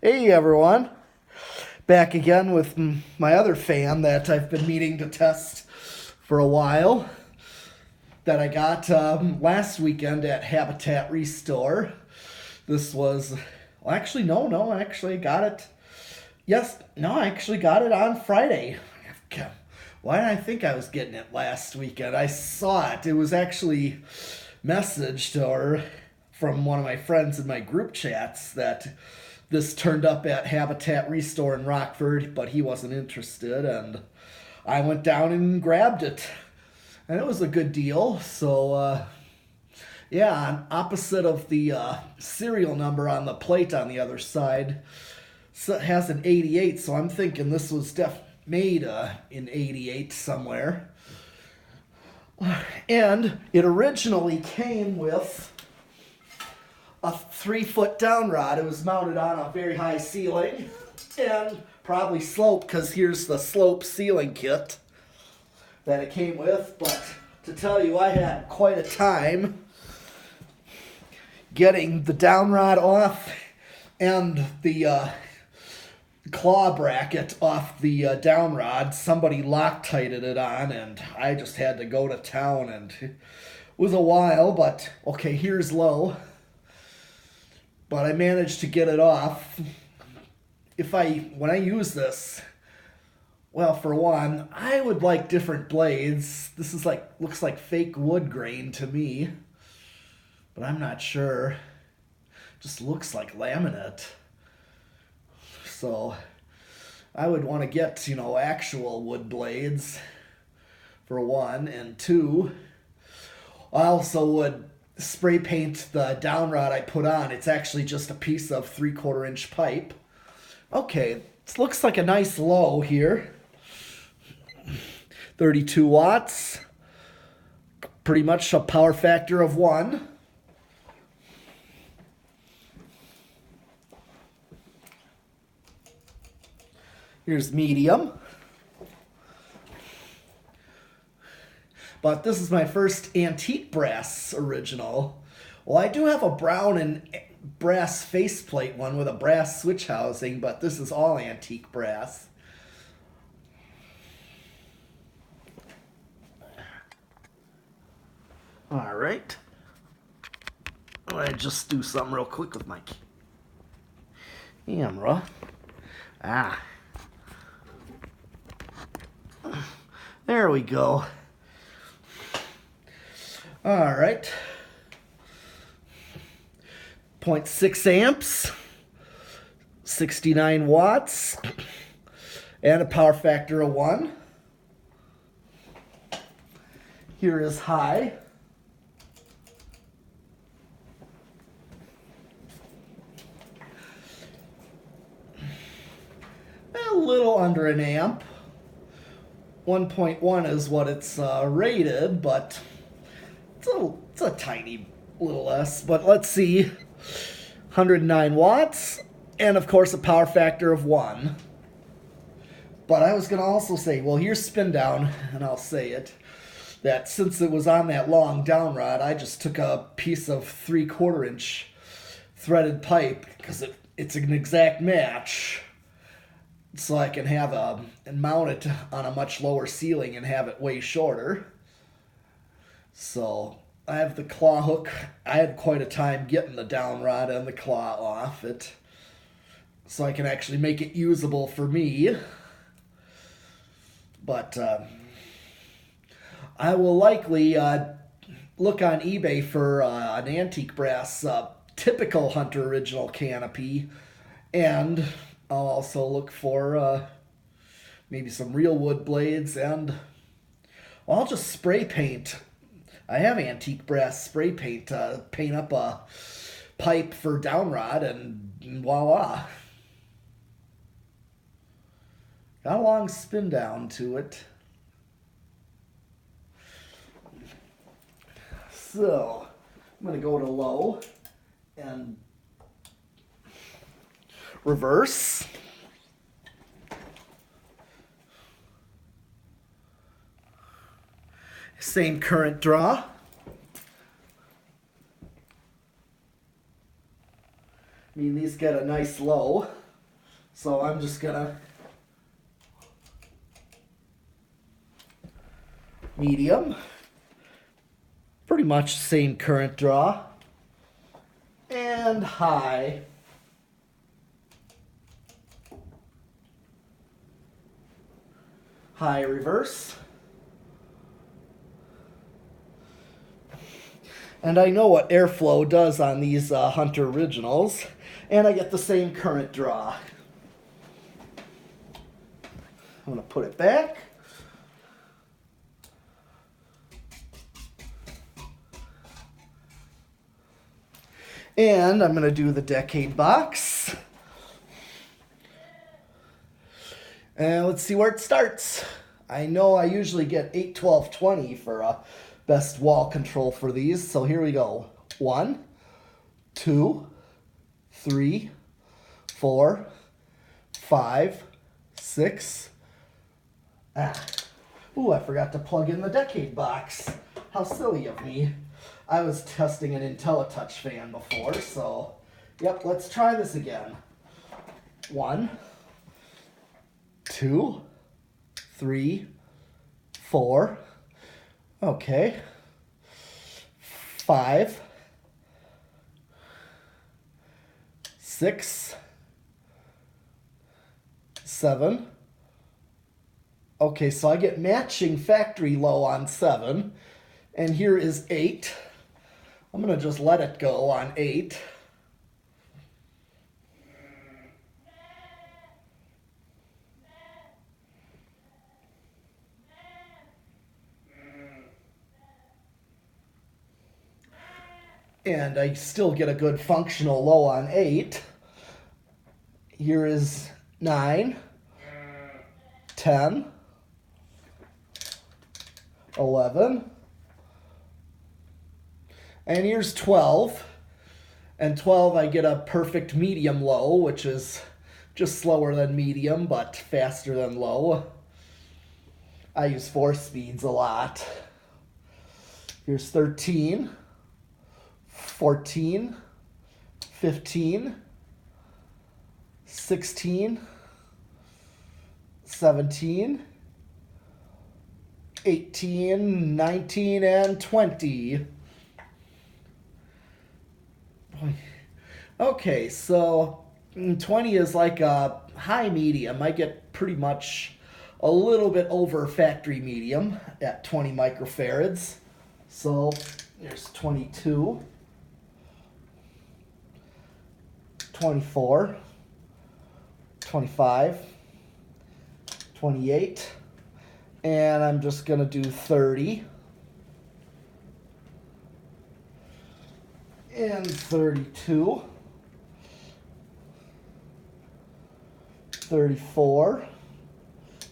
Hey everyone, back again with my other fan that I've been meaning to test for a while that I got last weekend at Habitat Restore. This was, well, actually, no, actually, I got it. Yes, no, I actually got it on Friday. Why did I think I was getting it last weekend? I saw it. It was actually messaged or from one of my friends in my group chats that this turned up at Habitat Restore in Rockford, but he wasn't interested, and I went down and grabbed it, and it was a good deal. So, yeah, opposite of the serial number on the plate on the other side, so it has an 88. So I'm thinking this was made in 88 somewhere, and it originally came with a 3 foot downrod. It was mounted on a very high ceiling and probably sloped because here's the slope ceiling kit that it came with. But to tell you, I had quite a time getting the downrod off and the claw bracket off the downrod. Somebody Loctited it on, and I just had to go to town, and it was a while, but okay, here's low. But I managed to get it off. When I use this, well, for one, I would like different blades. This is looks like fake wood grain to me, but I'm not sure. Just looks like laminate. So I would want to get, actual wood blades for one, and two, I also would spray paint the downrod I put on. It's actually just a piece of 3/4 inch pipe. Okay, it looks like a nice low here. 32 watts. Pretty much a power factor of 1. Here's medium. But this is my first antique brass original. Well, I do have a brown and brass faceplate one with a brass switch housing, but this is all antique brass. All right. I just do something real quick with my camera. There we go. All right. 0.6 amps, 69 watts, and a power factor of 1. Here is high. A little under an amp. 1.1 is what it's rated, but it's a tiny little less. But let's see. 109 watts, and of course a power factor of 1. But I was going to also say, well, here's spin down, and I'll say it, that since it was on that long downrod, I just took a piece of 3/4 inch threaded pipe because it's an exact match, so I can and mount it on a much lower ceiling and have it way shorter. So I have the claw hook. I had quite a time getting the downrod and the claw off it, so I can actually make it usable for me. But I will likely look on eBay for an antique brass typical Hunter original canopy, and I'll also look for maybe some real wood blades, and I'll just spray paint. I have antique brass spray paint to paint up a pipe for downrod, and voila. Got a long spin down to it. So I'm going to go to low and reverse. Same current draw. I mean, these get a nice low, so I'm just gonna medium, pretty much same current draw, and high. High reverse. And I know what airflow does on these Hunter Originals, and I get the same current draw. I'm going to put it back. And I'm going to do the decade box. And let's see where it starts. I know I usually get 8, 12, 20 for best wall control for these. So here we go. 1, 2, 3, 4, 5, 6. Ooh, I forgot to plug in the decade box. How silly of me. I was testing an IntelliTouch fan before, so yep, let's try this again. 1, 2, 3, 4. Okay. 5, 6, 7. Okay, so I get matching factory low on 7. And here is 8. I'm going to just let it go on 8. And I still get a good functional low on 8. Here is 9, 10, 11, and here's 12. And 12 I get a perfect medium low, which is just slower than medium, but faster than low. I use 4 speeds a lot. Here's 13. 14, 15, 16, 17, 18, 19, and 20. Okay, so 20 is like a high medium. I get pretty much a little bit over factory medium at 20 microfarads. So there's 22. 24, 25, 28, and I'm just going to do 30, and 32, 34,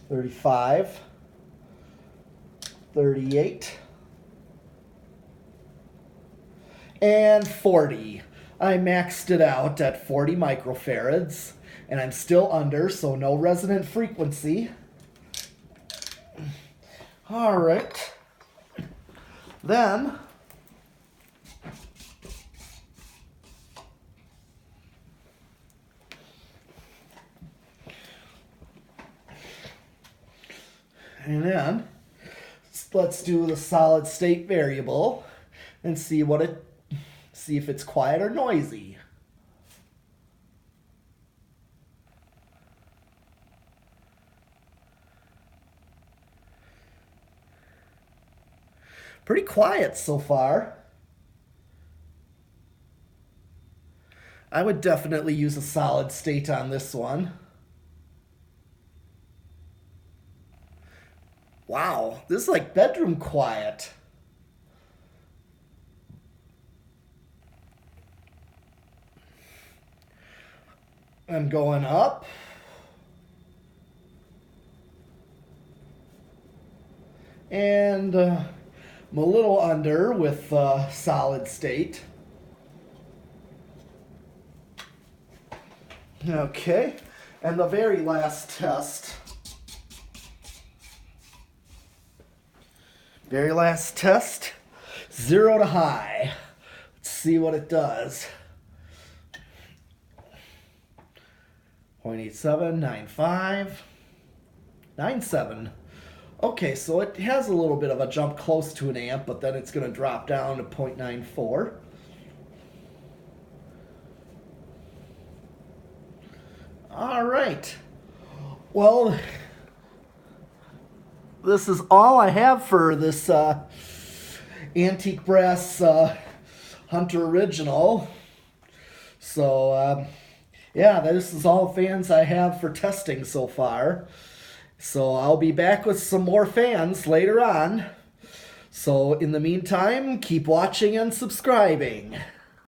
35, 38, and 40. I maxed it out at 40 microfarads, and I'm still under, so no resonant frequency. All right. Then, let's do the solid state variable and see if it's quiet or noisy. Pretty quiet so far. I would definitely use a solid state on this one. Wow, this is like bedroom quiet. I'm going up. And I'm a little under with solid state. Okay, and the very last test. Very last test, 0 to high. Let's see what it does. 0.8795, 97. Okay, so it has a little bit of a jump close to an amp, but then it's going to drop down to 0.94. All right. Well, this is all I have for this antique brass Hunter original. So, yeah, this is all fans I have for testing so far. So I'll be back with some more fans later on. So in the meantime, keep watching and subscribing.